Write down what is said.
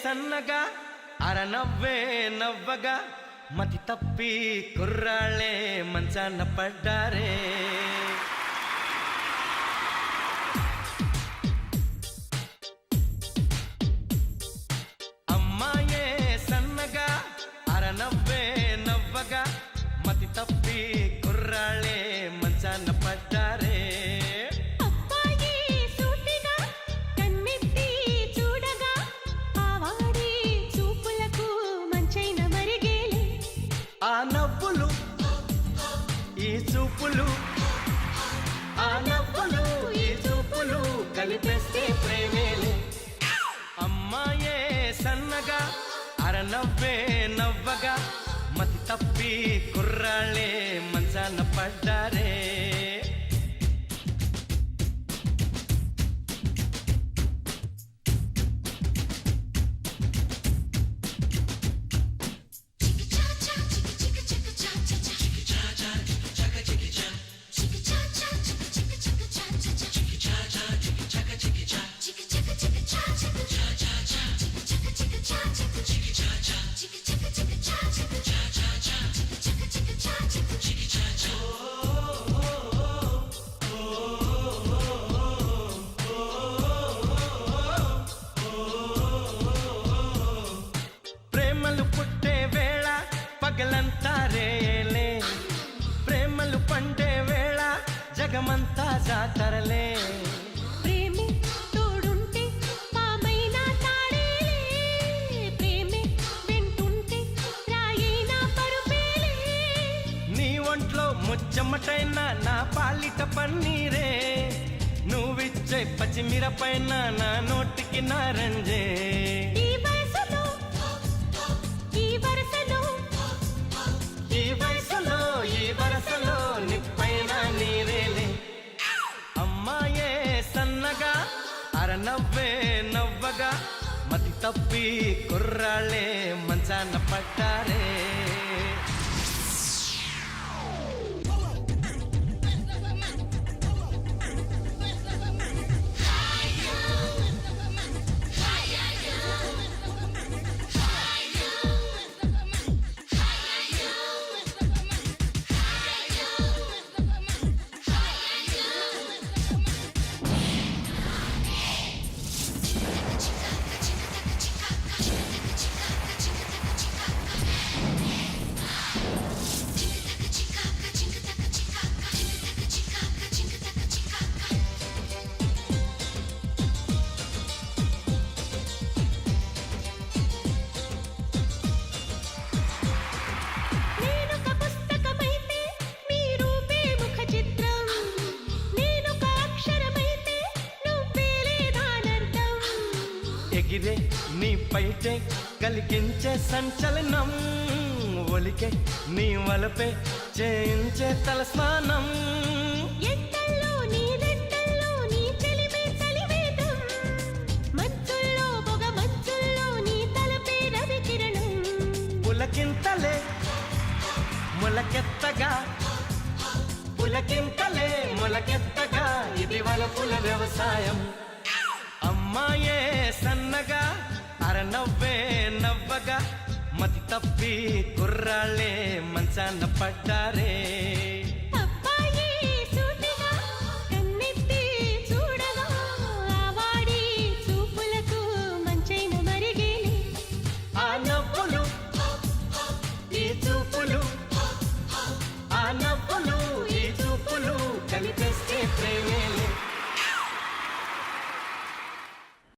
సన్నగా అరనవ్వే నవ్వగా మతి తప్పి కుర్రాళ్ళే మంచాన పడ్డారే. అమ్మాయే సన్నగా అరనవ్వే నవ్వగా మతి తప్పి కుర్రాళ్ళే మంచాన పడ్డారే. ఆ నవ్వులు ఈ చూపులు, ఆ నవ్వులు ఈ చూపులు కలిపేస్తే ప్రేమేలే. అమ్మాయే సన్నగా అరనవ్వే నవ్వగా మతి తప్పి కుర్రాళ్ళే మంచాన పడ్డారే. ప్రేమలు పుట్టే వేళ పగలంతా రేలే, ప్రేమలు పండే వేళ జగమంతా జాతరలే. ప్రేమే తోడుంటే పామైనా తాడేలే, ప్రేమే వెంటుంటే రాయినా పరుపేలే. నీ ఒంట్లో ముచ్చమటైన నా పాలిట పన్నీరే, నువ్విచ్చే పచ్చిమిరపైన నా నోటికి నారంజే. ఈ వయసులో ఈ వరసలో ఈ వయసులో ఈ వరసలో నిప్పైన నీరేలే. అమ్మాయే సన్నగా అరనవ్వే నవ్వగా మతి తప్పి కుర్రాళ్ళే మంచాన పడ్డారే. ఎగిరే నీ పైటే కలిగించే సంచలనం, ఒలికే నీ వలపే చేయించే తలస్నానం. ఎండల్లో నీ నెట్టల్లో నీ చెలిమే చలివేదం, మంచుల్లో పొగ మంచుల్లో నీ తలపే రవి కిరణం. పులకింతలే మొలకెత్తగా, పులకింతలే మొలకెత్తగా ఇది వలపుల వ్యవసాయం. అమ్మాయే సన్నగా అరనవ్వే నవ్వగా మతి తప్పి కుర్రాళ్ళే మంచాన పడ్డారే.